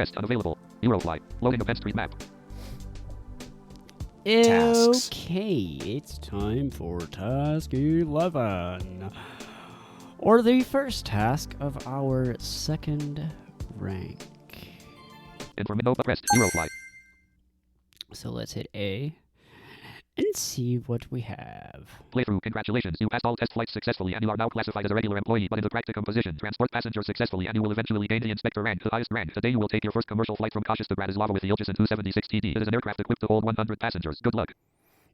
Rest unavailable. Eurofly. Loading a Penn Street map. Tasks. Okay, it's time for task 11. Or the first task of our second rank. Information rest. Eurofly. So let's hit A and see what we have. Playthrough. Congratulations. You passed all test flights successfully and you are now classified as a regular employee, but in the practicum position. Transport passengers successfully and you will eventually gain the inspector rank, the highest rank. Today you will take your first commercial flight from Kašiš to Bratislava with the Iljusan 276 TD. It is an aircraft equipped to hold 100 passengers. Good luck.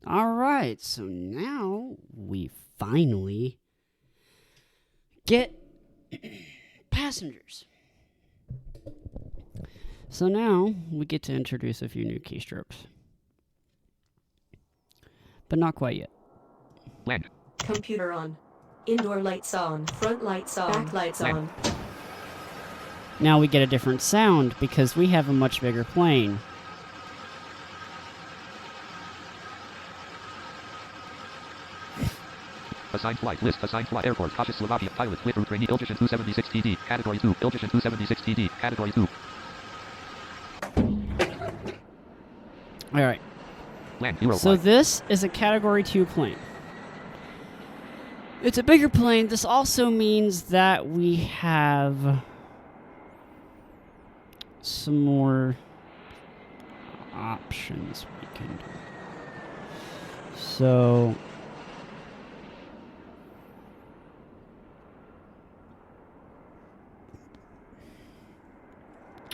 Alright, so now we finally get passengers. So now we get to introduce a few new keystrokes. But not quite yet. Land. Computer on. Indoor lights on. Front lights on. Back lights on. Now we get a different sound because we have a much bigger plane. Assigned flight list. Assigned flight airport. Kašiš, Slovakia. Pilot. Playthrough trainee. Iljusan 276 TD. Category 2. Iljusan 276 TD. Category 2. Alright. Land. Eurofly. So this is a Category 2 plane. It's a bigger plane. This also means that we have some more options we can do. So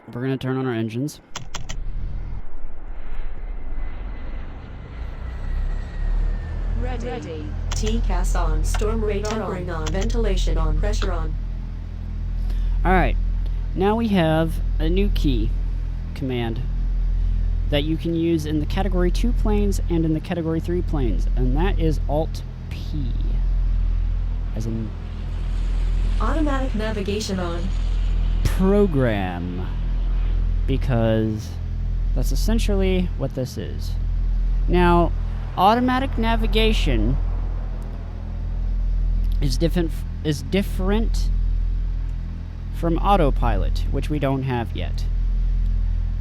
we're going to turn on our engines. Ready. TCAS on. Storm radar on. Ventilation on. Pressure on. Alright, now we have a new key command that you can use in the Category 2 planes and in the Category 3 planes, and that is Alt-P. As in Automatic navigation on. program, because that's essentially what this is. Now, automatic navigation is different from autopilot, which we don't have yet.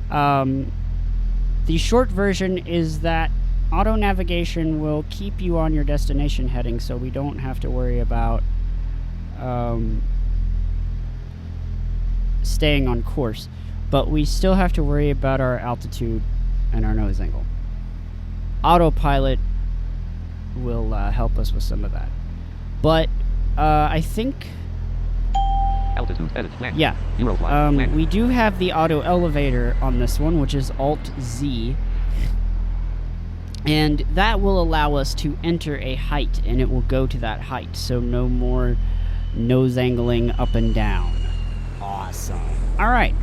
The short version is that auto navigation will keep you on your destination heading, so we don't have to worry about staying on course, but we still have to worry about our altitude and our nose angle. Autopilot will help us with some of that. But I think... Altitude. Edit. Land. Yeah. Eurofly. Land. We do have the auto elevator on this one, which is Alt-Z. And that will allow us to enter a height, and it will go to that height. So no more nose angling up and down. Awesome. Alright.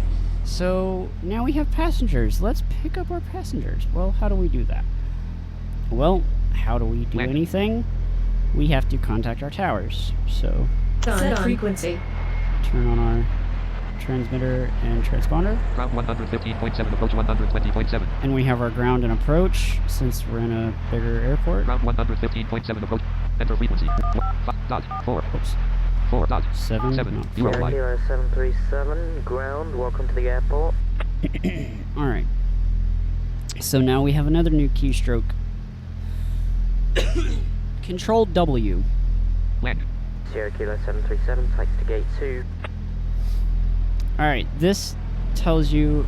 So now we have passengers. Let's pick up our passengers. Well, how do we do that? Well, how do we do Land. anything? We have to contact our towers. So Set frequency. turn on our transmitter and transponder. Ground 115.7. Approach 120.7. And we have our ground and approach, since we're in a bigger airport. Ground 115.7. Approach. Enter frequency. 5.4. Oops. 4.7. 7. No. Eurofly. 0737, ground, welcome to the airport. Alright. So now we have another new keystroke. Control W. Land. Sierra Kilo 737, takes to gate 2. Alright, this tells you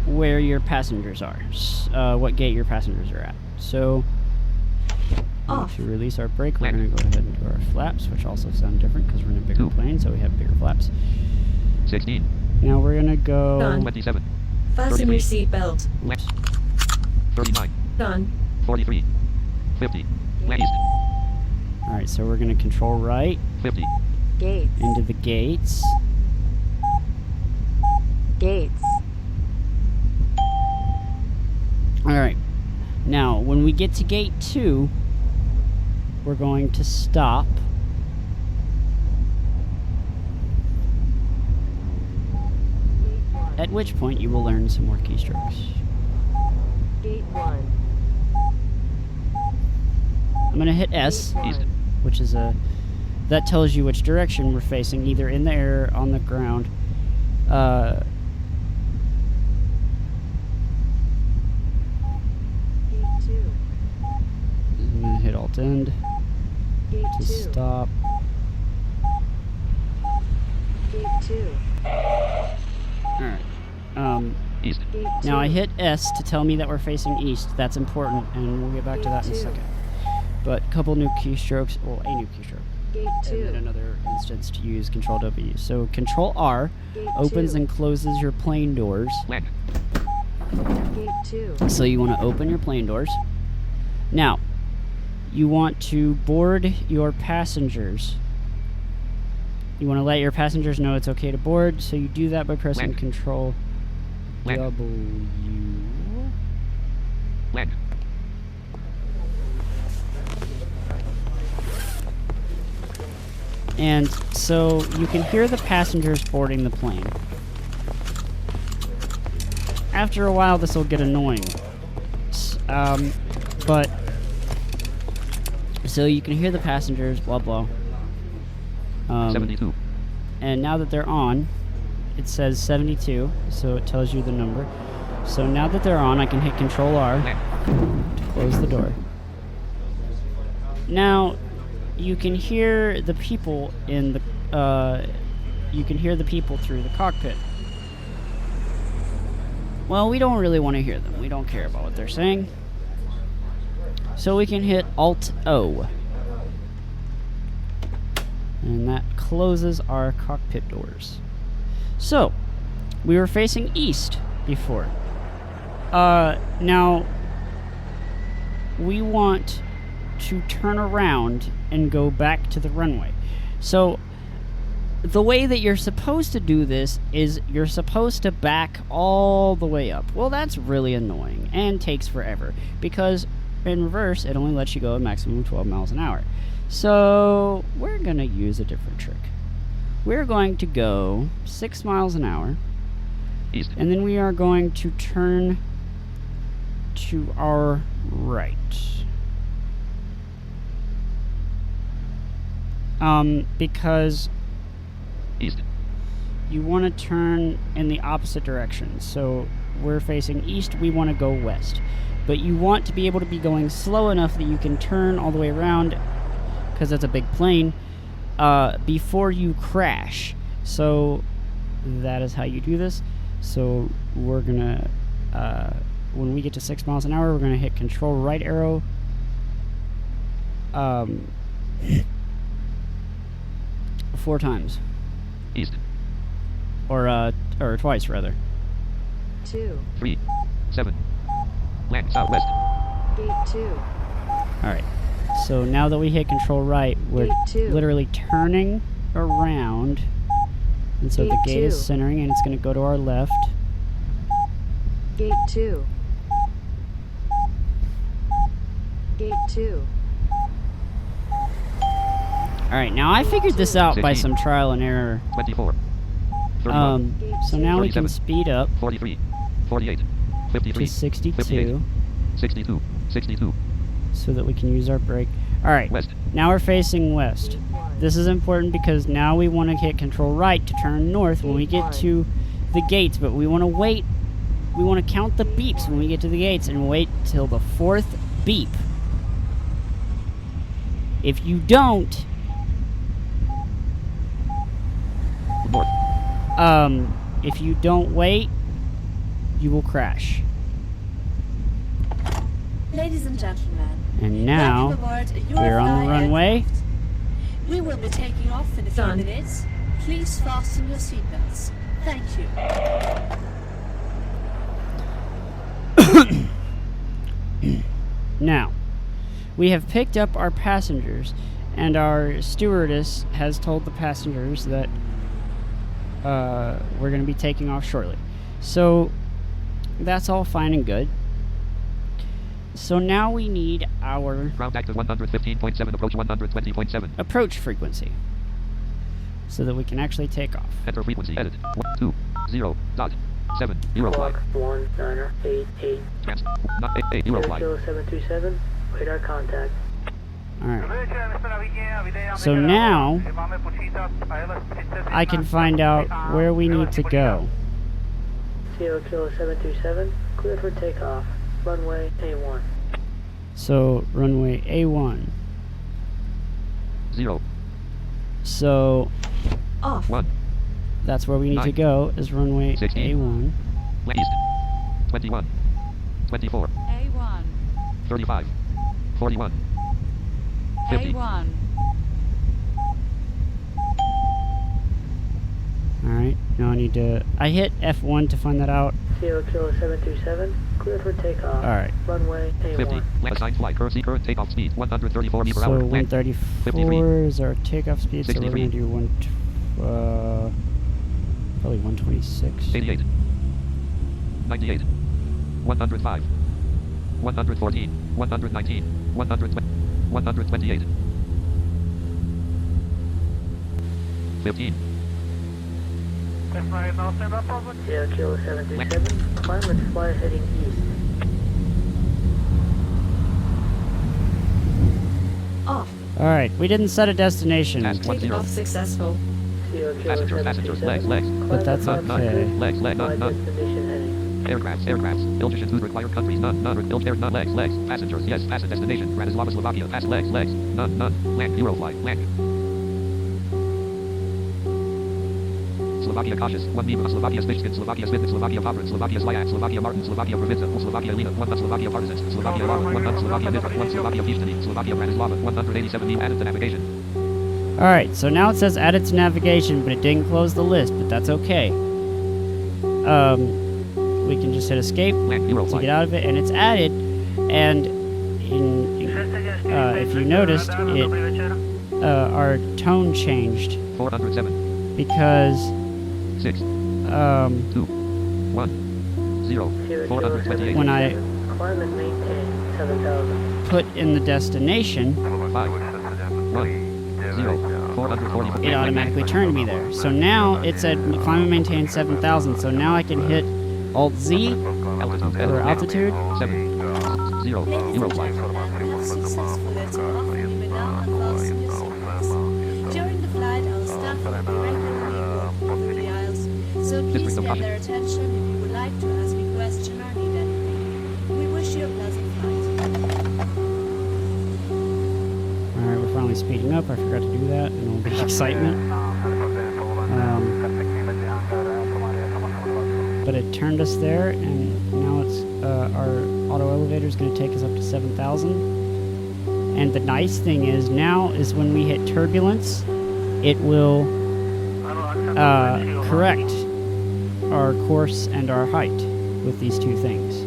where your passengers are, what gate your passengers are at. So, Off. to release our brake, we're going to go ahead and do our flaps, which also sound different because we're in a bigger plane, so we have bigger flaps. 16. Now we're going to go... Done. 27. Fasten 33. your seatbelt. Land. 39. Done. 43. 50. Land east. Alright, so we're going to control right 50. Gates. into the gates. Gates. Alright, now when we get to gate 2, we're going to stop. At which point you will learn some more keystrokes. Gate 1. I'm going to hit S, East. which is that tells you which direction we're facing, either in the air, on the ground. Alt-End Gate to 2. stop. Gate 2. Alright. East. Gate 2. Now I hit S to tell me that we're facing east. That's important, and we'll get back to that in a Gate 2. second. But a couple new keystrokes, well, a new keystroke, Gate and then 2. another instance to use Control W. So Control R Gate opens 2. and closes your plane doors. Land. Gate 2. So you want to open your plane doors. Now, you want to board your passengers. You want to let your passengers know it's okay to board, so you do that by pressing Land. Control Land. W. Land. And so you can hear the passengers boarding the plane. After a while, this will get annoying. But so you can hear the passengers, blah blah. 72. And now that they're on, it says 72, so it tells you the number. So now that they're on, I can hit Control R Land. to close the door. Now, you can hear the people in the, you can hear the people through the cockpit. Well, we don't really want to hear them. We don't care about what they're saying. So we can hit Alt-O. And that closes our cockpit doors. So, we were facing east before. Now, we want to turn around and go back to the runway. So, the way that you're supposed to do this is you're supposed to back all the way up. Well, that's really annoying and takes forever because in reverse, it only lets you go a maximum of 12 miles an hour. So, we're going to use a different trick. We're going to go 6 miles an hour, East. and then we are going to turn to our right. Because East. you want to turn in the opposite direction. So we're facing east, we want to go west. But you want to be able to be going slow enough that you can turn all the way around, because that's a big plane, before you crash. So that is how you do this. So we're going to, when we get to 6 miles an hour, we're going to hit Control right arrow. 4 times. East. Or twice, rather. 2. 3. 7. Land southwest. Gate 2. Alright. So now that we hit Control right, we're Gate 2. literally turning around. And so the Gate gate is 2. centering, and it's going to go to our left. Gate 2. Gate 2. Alright, now I figured this out by 16. some trial and error. 24. 31. So now we can 37. speed up 43. 48. 53. to 62 58. 62. 62. so that we can use our brake. Alright, West. now we're facing west. This is important because now we want to hit Control right to turn north when we get to the gates, but we want to wait. We want to count the beeps when we get to the gates and wait till the 4th beep. If you don't, North. if you don't wait, you will crash. Ladies and gentlemen, And now welcome aboard we're on Eurofly the runway. aircraft. We will be taking off in a few Done. minutes. Please fasten your seatbelts. Thank you. Now, we have picked up our passengers, and our stewardess has told the passengers that we're going to be taking off shortly. So, that's all fine and good. So now we need our Ground active 115.7. Approach 120.7. approach frequency, so that we can actually take off. Enter frequency. Edit. 120.7. Eurofly. Clock 1988. Trans. Not 8. Eurofly. Kilo 737. Radar contact. Alright. So now I can find out where we need to go. Kilo 727. Clear for takeoff. Runway A1. So runway A1. 0. So Off. 1. that's where we need to 9. go, is runway 16. A1. East. 21. 24. A1. 35. 41. 50. A1. Alright, now I need to... I hit F1 to find that out. Sierra Kilo 727, clear for takeoff. Alright, Runway 50. A1. Assigned flight. Current takeoff speed. 134 meters per so hour. Land. 134 is our takeoff speed, so we're 63. going to do probably 126. 88. 98. 105. 114. 119. 120. 128. 15. Sierra Kilo 737, climb and fly heading east. Off. Alright, we didn't set a destination. Task 10. Takeoff successful. Sierra Kilo Passengers, 737, legs. But that's climb and okay. Legs, fly none. destination heading. Aircrafts. Illusions whose required countries, none. Build air, none. Legs. Passengers, yes. Pass destination. Bratislava, Slovakia. Pass legs. None. Land. Eurofly. Land. Slovakia cautious. 1 Viva. Slovakia Spitskin. Slovakia Smith. Slovakia Poprin. Slovakia Zlyak. Slovakia Martin. Slovakia Provinca. Slovakia Lina. 1 Slovakia Partisans. Slovakia Lava. 1 Slovakia Nitra. 1 Slovakia Pištini. Slovakia Bratislava. 187 mean added to navigation. Alright, so now it says added to navigation, but it didn't close the list, but that's okay. We can just hit escape Land. to Eurofly. get out of it, and it's added, and if you noticed, our tone changed 407. because 6. 2. 1. 0. Sierra Kilo 428. when I 737, climb and maintain 7,000. put in the destination, 5. 1. 0. 440. it automatically turned me there. So now it said climb and maintain 7,000, so now I can hit Alt-Z Altitude. or altitude. 7. 0. Ladies and Eurofly. gentlemen, we have successfully lifted off. You may now unfasten your seatbelts. During the flight, our staff will be regularly walking through the aisles, so please get their attention if you would like to ask a question or need anything. We wish you a pleasant flight. Alright, we're finally speeding up. I forgot to do that in all the excitement. But it turned us there, and now it's our auto elevator is going to take us up to 7,000. And the nice thing is now is when we hit turbulence, it will correct our course and our height with these two things.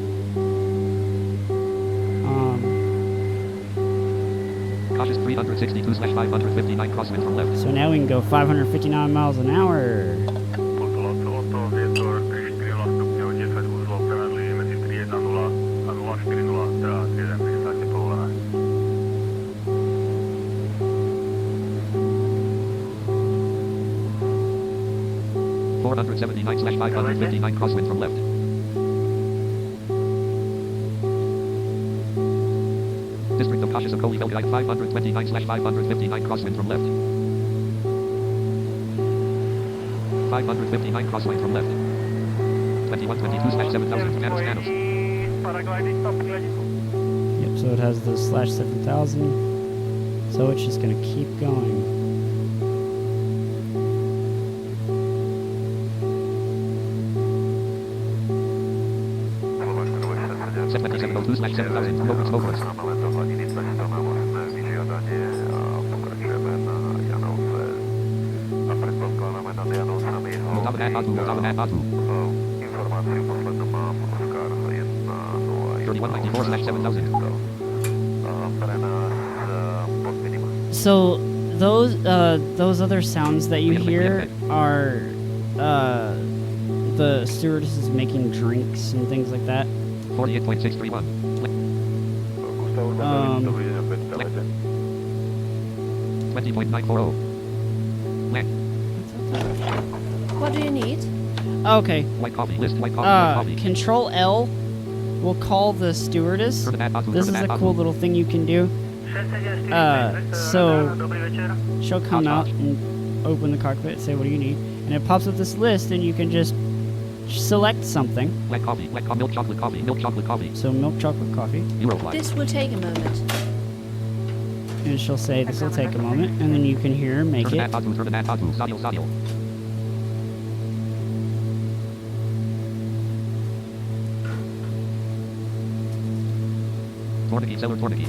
Cautious 362/559 crosswind from left. So now we can go 559 miles an hour. (479/559 crosswind from left). District of Cautious of Kohli-Belgrade 529/559 crosswind from left. 559 crosswind from left. 2122/7000 Manos. Yep, so it has the /7000. So it's just going to keep going. Set 2702/7000 Smokers. Moldava Atu. 3194/7000. So those other sounds that you hear are the stewardesses making drinks and things like that. 48.631. 20.940. Land. What do you need? Okay. White coffee. List. White coffee. Control L will call the stewardess. This is a cool little thing you can do. So she'll come out and open the cockpit and say, what do you need? And it pops up this list, and you can just select something. Black coffee. Milk chocolate coffee. So milk chocolate coffee. Eurofly. This will take a moment. and she'll say this will take a moment, and then you can hear her make it. Torniki, seller Torniki.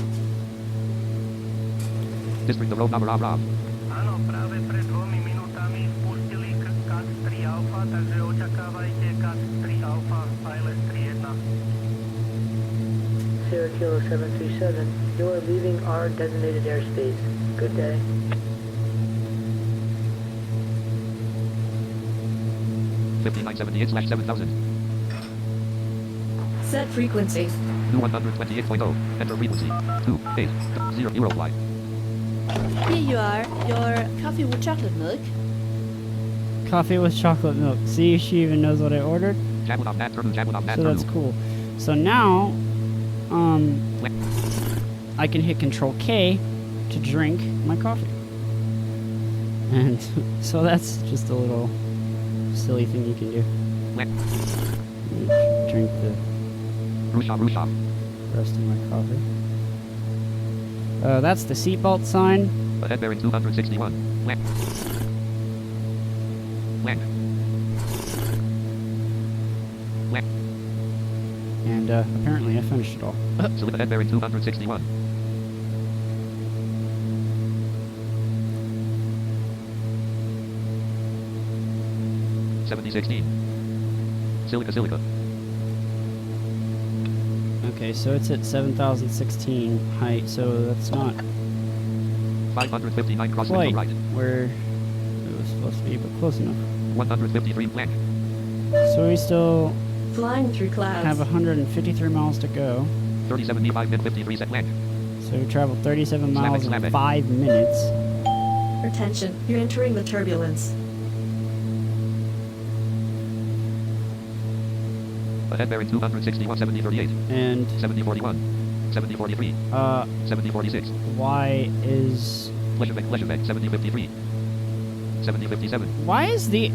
District of Road number Rob. Áno, práve pred 2 minútami spustili CAT 3 Alpha, takže očakávajte CAT 3 Alpha a LS31. Sierra Kilo 737, you are leaving our designated airspace. Good day. /7000. Set frequency. New 128.0. Enter frequency. 28. 0 Eurofly. Here you are, your coffee with chocolate milk. Coffee with chocolate milk. See, she even knows what I ordered. So that's cool. So now, I can hit Control K to drink my coffee. And so that's just a little silly thing you can do. Drink the rest of my coffee. That's the seatbelt sign. Ahead bearing 261. Land. And apparently I finished it all. Salute ahead bearing 261. /7016. Silica. Okay, so it's at 7,016 height, so that's not 559 crosswind quite to right. where it was supposed to be, but close enough. 153 blank. So we still Flying through clouds. have 153 miles to go. 3075 min 53 set blank. So we traveled 37 miles Slam in it. 5 minutes. Attention, you're entering the turbulence. Ahead bearing 261 7038. And 7041. 7043. 7046. why is 7053. 7057. why is the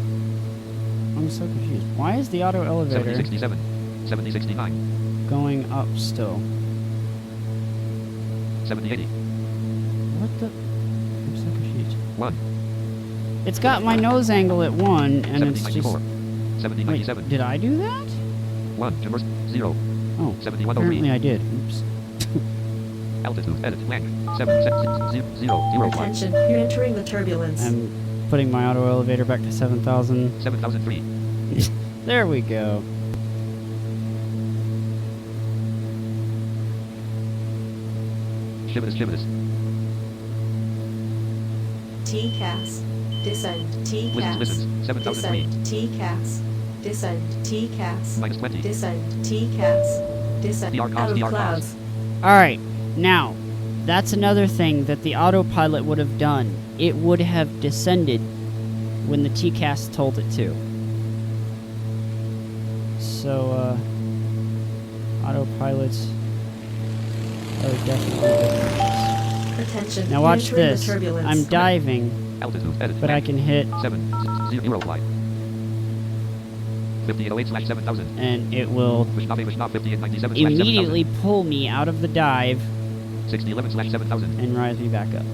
I'm so confused. Why is the auto elevator 7067. 7069. going up still? 7080. What the? I'm so confused. 1. It's got my nose angle at 1, and it's just... 7094. Wait, 7097. did I do that? 1. Traverse. 0. Oh, 7103. apparently I did. Oops. Altitude. Edit. Blank. 0. Attention, you're entering the turbulence. I'm putting my auto elevator back to 7,000. 7003. There we go. Shivetus. TCAS. Descend. TCAS. Listens. 7003. Descend. TCAS. Descend. TCAS. -20. Descend. TCAS. Descend. DR Out cause, of DR clouds. Alright, now, that's another thing that the autopilot would have done. It would have descended when the TCAS told it to. So, autopilots are definitely good. Attention. Now you're watch entering this. The turbulence. I'm diving, Altitude. Edit. but I blank. can hit 7. 0. Eurofly. 5808/7000. and it will Vishnav 5897/7000. immediately pull me out of the dive 6011/7000. and rise me back up.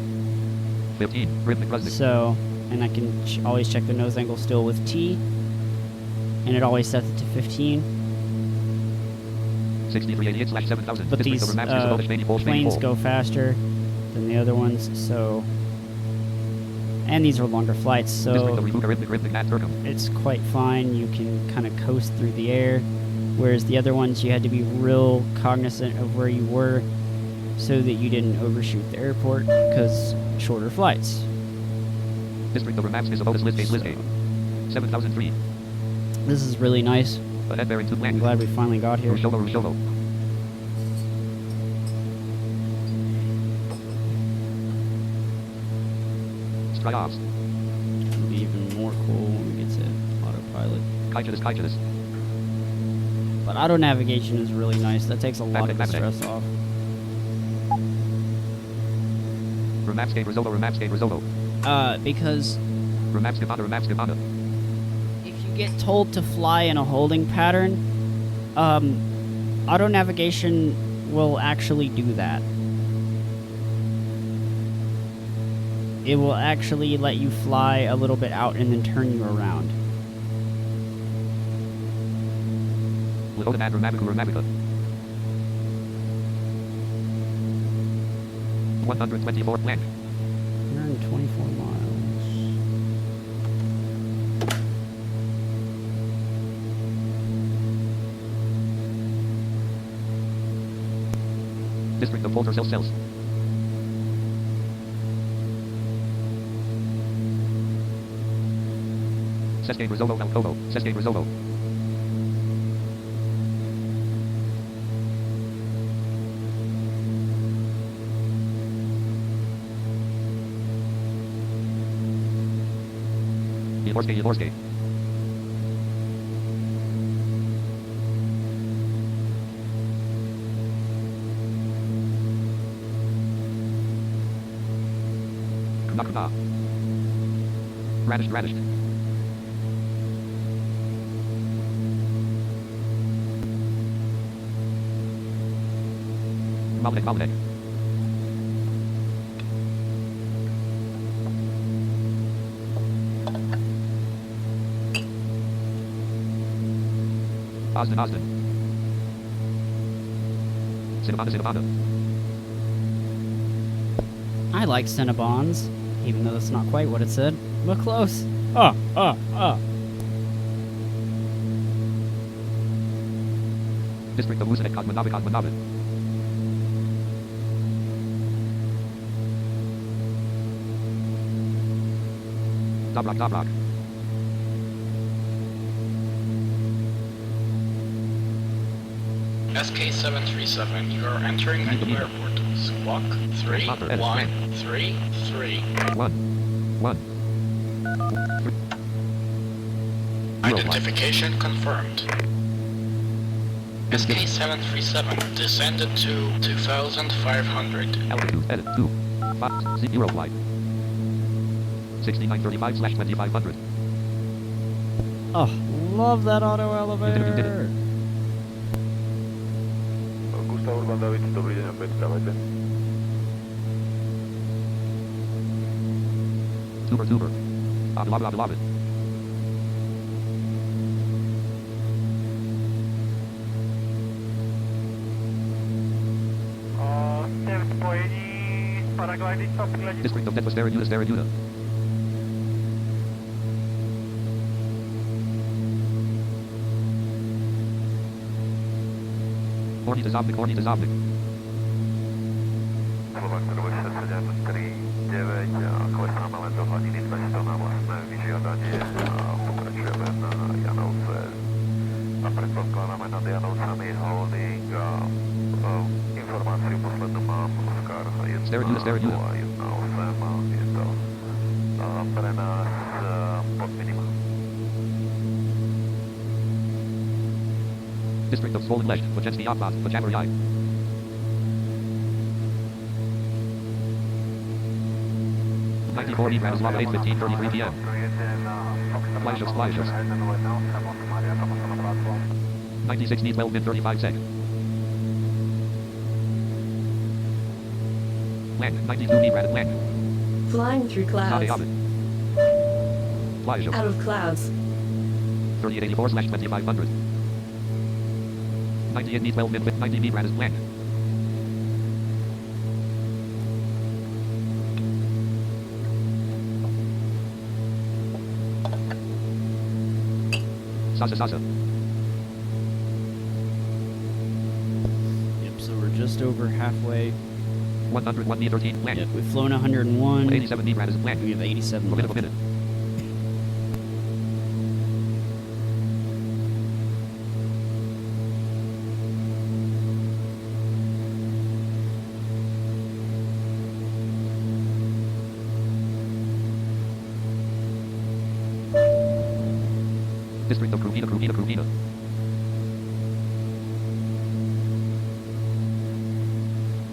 15. Rhythmic Rusnik. So, and I can always check the nose angle still with T, and it always sets it to 15. 6388/7000. But these planes go faster than the other ones, so... And these are longer flights, so it's quite fine. You can kind of coast through the air, whereas the other ones you had to be real cognizant of where you were so that you didn't overshoot the airport, because shorter flights. District over maps is a bonus list A. 7003. This is really nice. Ahead bearing 2 I'm blank. glad we finally got here. Rushovo. Stryops. It'll be even more cool when we get to autopilot. Kaijadas. But auto navigation is really nice. That takes a lot of the stress off. Remapscape Risolo. Because Remapskavana. if you get told to fly in a holding pattern, auto navigation will actually do that. it will actually let you fly a little bit out and then turn you around. Lakota Madra Mavica. 124 land. 124 miles. District of Polder Cells. Sesque Brazovo Alcovo. Sesque Brazovo. Yelorske. Kunakuta. Radish. Malek. Osden. Cinnabon. I like Cinnabons, even though that's not quite what it said. Look close. District of Usanek Cosmonavi. Dobrak. SK737, you are entering Menu Airport. Squawk 3133. 1. Identification confirmed. SK737 descended to 2500. Altitude edit 2. 5. Eurofly. 6935/2500. Oh, love that auto elevator. Urban David, dobrý deň, opäť stávajte. Tuber. Love it. Ste v spojení s paragliding stopping ledi. District of Netwas Vereduda. Ornitozobnik. Slovak 739, klesáme len do hladiny 200 na vlastné vyžiadanie a pokračujeme na Janovce. A predpokladáme nad Janovcami holding a informáciu poslednú mám Oscar 1 a 1.8 a je to pre nás pod minimum. District of Swollen Lech, Pojenski Oblast, Pochamary. 94 Bratislava 8:15:33 p.m. Flažos. 96 need 12 min 35 sec. Land, 92 need land. Flying through clouds. Flažos. Out of clouds. 3884/2500. 98 need 12 min 90 need land. Sasa. Yep, so we're just over halfway. 101 need 13 land. Yep, we've flown 101. 87 need land. We have 87 A left. minute. District of Krupina.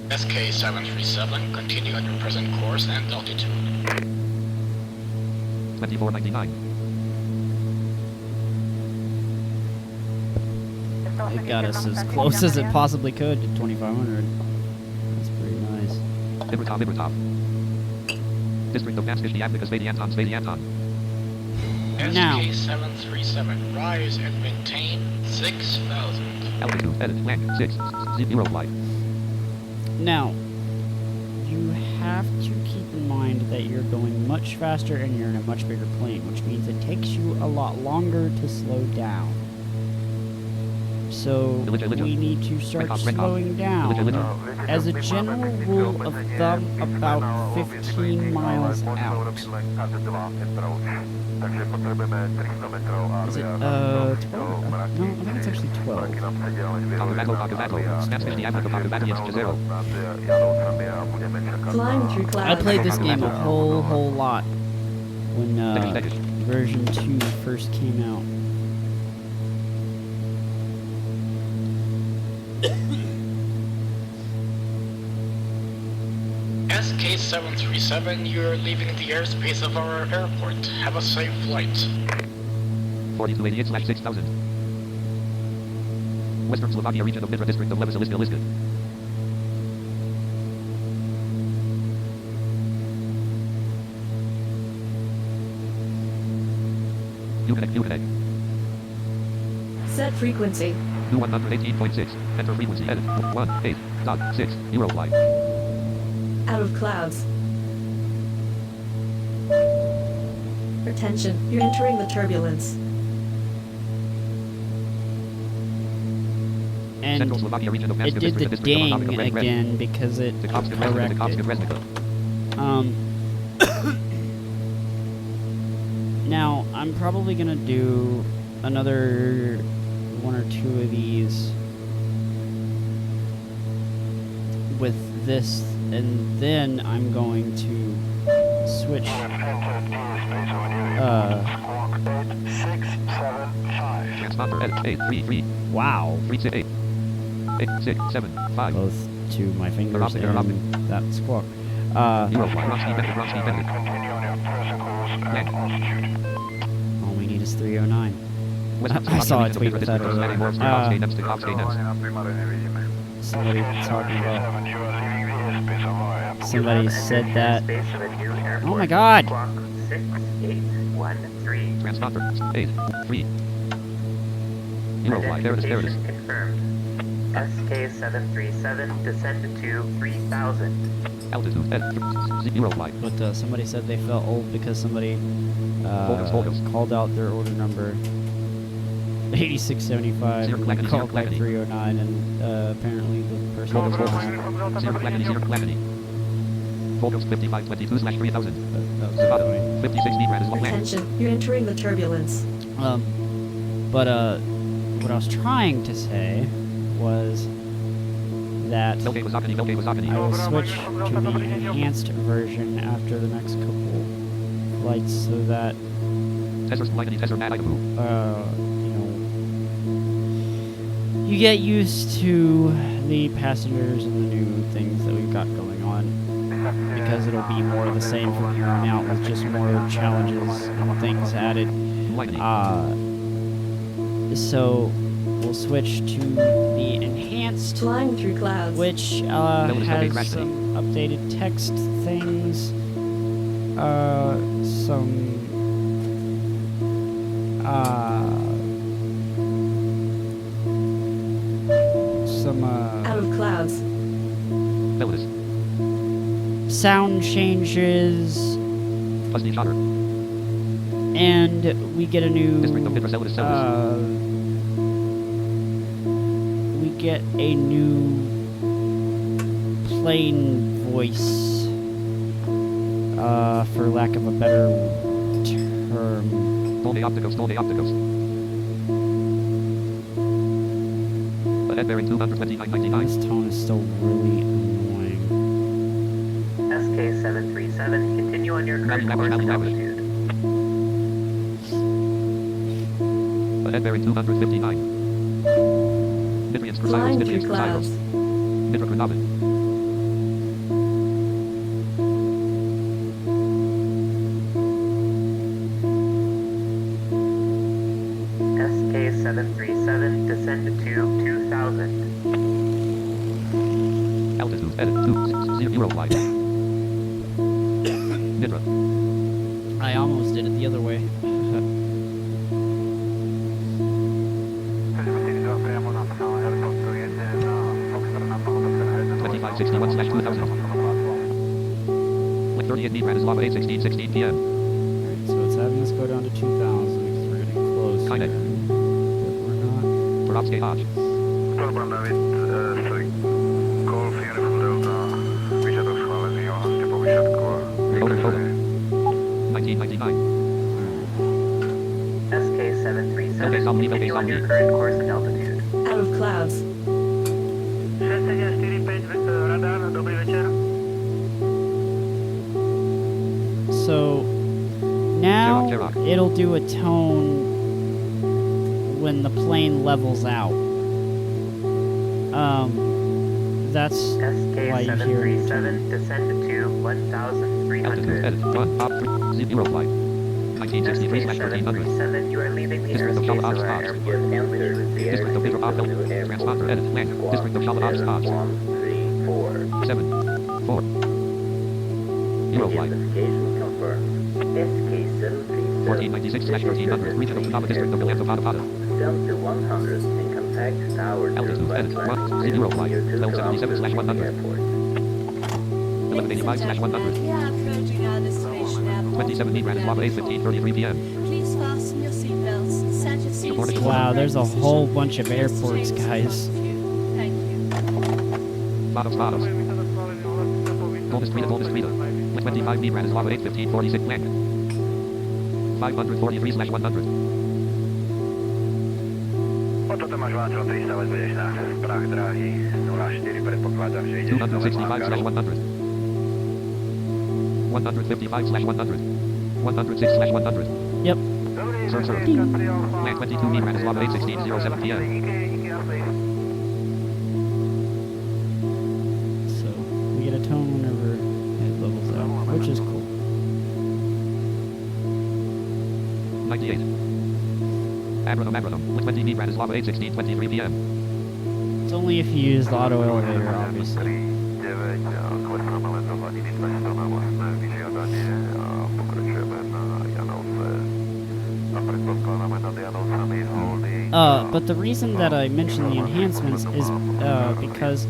SK737, continue on your present course and altitude. 2499. It got us as close as it possibly could to 2500. That's pretty nice. Libertov. District of Vanskish, the Abnicus, Vedi Anton, Svedi Anton. Now. SK737, rise and maintain 6,000. Altitude, edit, land, 6, Eurofly. Now, you have to keep in mind that you're going much faster and you're in a much bigger plane, which means it takes you a lot longer to slow down. So, we need to start slowing down. As a general rule of thumb, about 15 miles out. Is it, 12? No, I think it's actually 12. Flying through clouds. I played this game a whole lot when version 2 first came out. SK737, you're leaving the airspace of our airport. Have a safe flight. 4288/6000. Western Slovakia region of Mitra district of Levisiliska Liska. Uconnect. Set frequency. New 118.6. Enter frequency. Edit. 18.6. Eurofly. Out of clouds. Attention, you're entering the turbulence. And Central Slovakia region of it did the ding again because it corrected. Now, I'm probably gonna do another one or two of these with this, and then I'm going to switch. Transponder edit 833. Wow. 368. 8675. Both to my fingers and that squawk. Eurofly. Wrong speed. All we need is 309. I saw a tweet with that earlier. Somebody talking about. Somebody said that. Oh my god! 6813. Transponder 83. Eurofly. There it is. Confirmed. SK737 descend to 3000. Altitude Eurofly. But somebody said they felt old because somebody called out their order number 8675 and called back 309, and apparently the person was Volcos 5522/3000. 56 meters long. Attention, you're entering the turbulence. But what I was trying to say was that I will switch to the enhanced version after the next couple flights so that you get used to the passengers and the new things that we've got going on, because it'll be more of the same from here on out with just more challenges and things added. So we'll switch to the enhanced, Flying through clouds. which has some updated text things, some Out of clouds. sound changes, and we get a new plane voice, for lack of a better term. This tone is still really annoying. SK737, continue on your current course and altitude. Ahead bearing 259. Mitrians for Flying Cyrus, through Mitrians for clouds. Cyrus. Mitra Kranavan. SK737, descend to 2000. Altitude edit 2 Eurofly. Nitra. I almost did it the other way. 2561/2000. Like 38 need Bratislava 8:16 p.m. Alright, so it's having us go down to 2,000 because we're getting close. Kinda. But we're not. Porobsky Hodge. Korban David, sorry. Golf Uniform Delta, výžiadok schválený, ohláste po výsledku. Reloader Yoda. 1999. SK737, Okay, some leave, okay, continue on some your leave. current course and altitude. Out of clouds. 6145 radar, dobrý večer. So now Chirac. it'll do a tone when the plane levels out. That's why you hear it. SK737, descend to 1,300. Altitude edit. 1. Op 3. Eurofly. 1963/1300. SK737, you are leaving the District of airspace of Shalab's our Hobbs. airport. Altitude is the District of Bigger Bob Hill. Transponder edit. Land. District of Shalab's Hobbs. 7. 4. Eurofly. 1496/1300. Region of Nava District of Villanova. Down to 100 and contact tower. Altitude edit. 1. Eurofly. 1277/100. 1185/100. We are approaching our destination airport. 27 need Bratislava 8:15:33 p.m. Please fasten your seatbelts, set your seats. Wow, there's a whole bunch of airports, guys. Thank you. Bottoms. Golden Street. 25 need Bratislava 8:15:46 land. 543/100. Oto Tomáš Václav, pristávať budeš na prach dráhy 04, predpokladám, že ideš 265/100. 155/100. 106/100. Yep. Sir. Land 22 need Bratislava 8:16:07 p.m. So we get a tone whenever it levels out, which is cool. 98. Abradom. 20 need Bratislava 8:16:23 p.m. It's only if you use the auto elevator, obviously. 9, klesneme len do hladiny 200 na vlastné vyžiadanie a pokračujeme na Janovce a predpokladáme nad Janovcami holding. But the reason that I mentioned the enhancements is because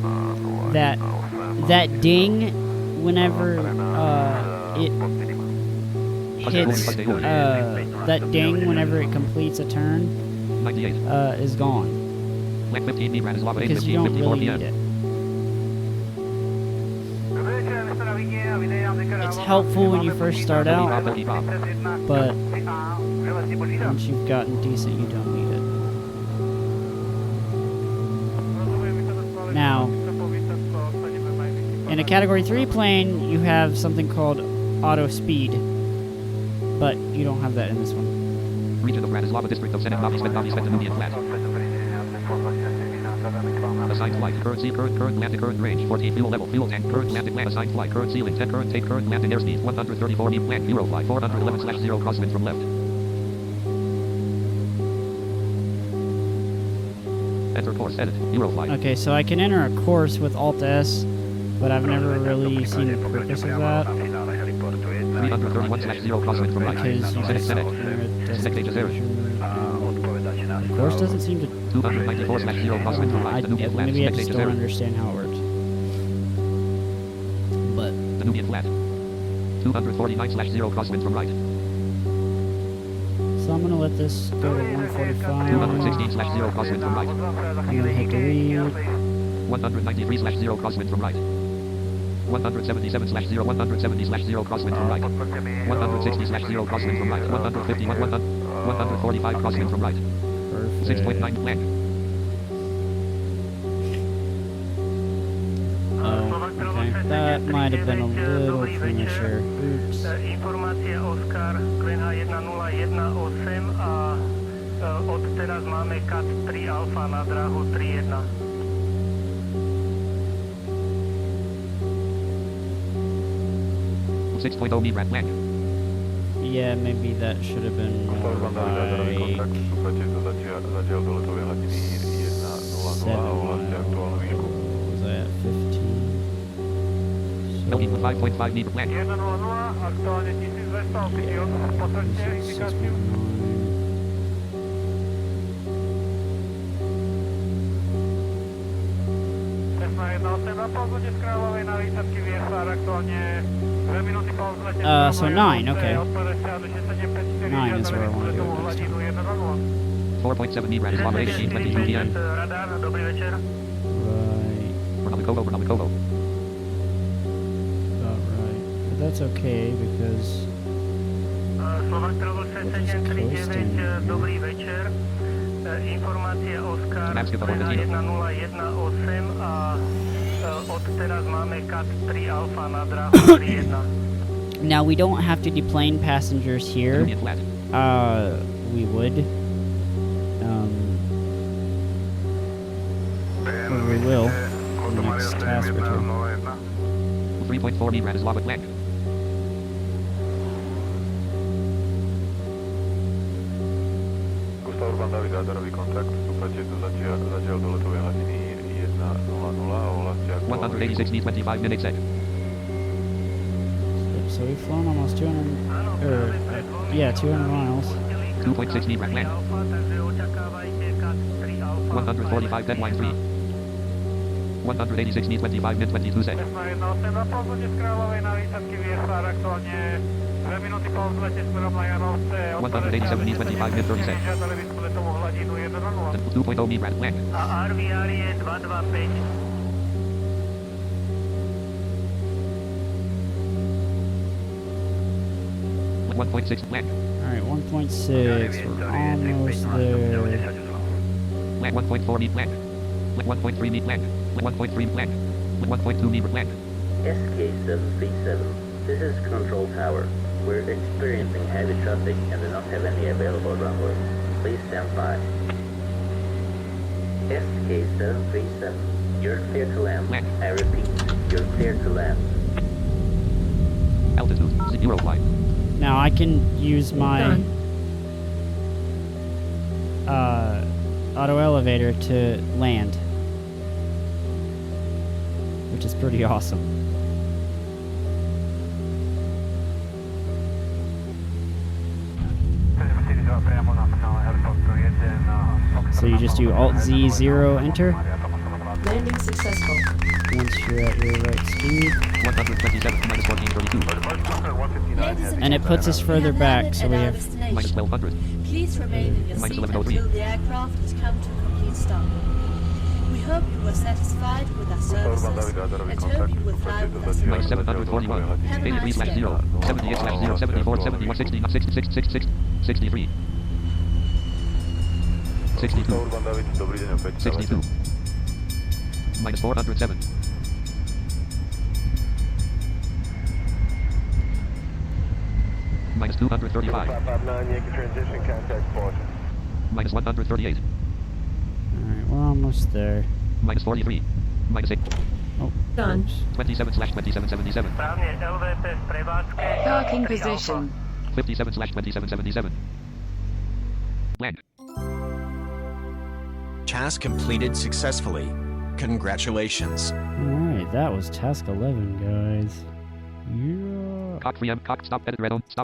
that ding whenever it hits that ding whenever it completes a turn 98. is gone Land 15 need Bratislava because you don't 8:15:54 really p.m. need it. It's helpful when you first start out, but once you've gotten decent, you don't need it. Now, in a Category 3 plane, you have something called auto speed, but you don't have that in this one. Region of Bratislava District of Senate Navi Danubian Flat. Assigned flight. Current sea, current landing, current range. 14 fuel level, fuel tank, current landing, land assigned flight, current ceiling, 10 current take, current landing airspeed, 134 knee plan, Eurofly, 411/0 crosswind from left. Enter course, edit, Eurofly. Okay, so I can enter a course with Alt-S, but I've never really seen the purpose of that. 331/0 crosswind from right. Because you just Senate. Senate Pages error. The course doesn't seem to... 294/0 crosswind from right. Danubian Flat. Maybe I just Pages don't error. understand how it works. But... Danubian Flat. 249/0 crosswind from right. So I'm gonna let this go to 145. 216/0 crosswind from right. I'm gonna hit delete. 193/0 crosswind from right. 177/0 170/0 crosswind from right. 160/0 crosswind from right. 151 145 crosswind from right. Perfect. 6.9 plan. Oh, okay. That might have been a little premature. Oops. Informácie Oscar, Glenha 1018 a od teraz máme CAT 3 Alfa na dráhu 31. .0 rat land. Yeah, maybe that should have been more like 7 miles. Was I at 15? So 5.5 meter land. 100, aktuálne 1200 altitud, potvrďte indikáciu. Cessna 182 po vzlete z Kráľovej na výsadky VFR, aktuálne 2 minúty po vzlete. So 9, okay. 9 is where I want to go next time. 4.7 meter at Islama 18:22 p.m. Radar, dobrý večer. Right. Vernamikovo. About right. But that's okay because Slovak Travel 739, dobrý večer. Informácia Oscar 1018 a od teraz máme CAT 3 Alfa na dráhu 31. now we don't have to deplane passengers here. We would. Or we will. in the next task or two. 3.4 meter at Islama land. Urban David, radarový kontakt, vstúpate tu zatiaľ do letovej hladiny 1:00 a ohláste aktuálne. 186 needs 25 minutes set. So we've flown almost 200, or, 200 miles. 2.6 meter at land. 145 deadline 3. 186 needs 25 minutes 22 set. 187 needs 25 minutes 30 set. 2.0 meter at land. A RVR je 225. 1.6 land. Alright, 1.6, we're almost there. Land 1.4 meter land. Land 1.3 meter land. Land 1.3 land. Land 1.2 meter land. SK737, this is Control Tower. We're experiencing heavy traffic and do not have any available runway. Please stand by. SK737, you're clear to land. I repeat, you're clear to land. Altitude, Eurofly. Now I can use my auto elevator to land, which is pretty awesome. So you just do Alt Z 0 enter Landing successful. once you're at your right speed, 127 minus 1432. and it puts us further back, so we have Minus 1200. Please remain in your Minus seat 1103. until the aircraft has come to a complete stop. We hope you were satisfied with our services and hope you will fly with us. Minus 741. 83 slash 0. 78 slash 0. 74, 71, 69, 66, 66, 63. 62. 62. Minus 407. Minus 235. Minus 138. Alright, we're almost there. Minus 43. Minus 8. Oh, Done. oops. 27 slash 2777. Správne, LVP v prevádzke. Parking 3 position. 57 slash 2777. Land. Task completed successfully. Congratulations. Alright, that was task 11, guys. Yeah. Cock 3M, cock, stop, edit, red on, stop.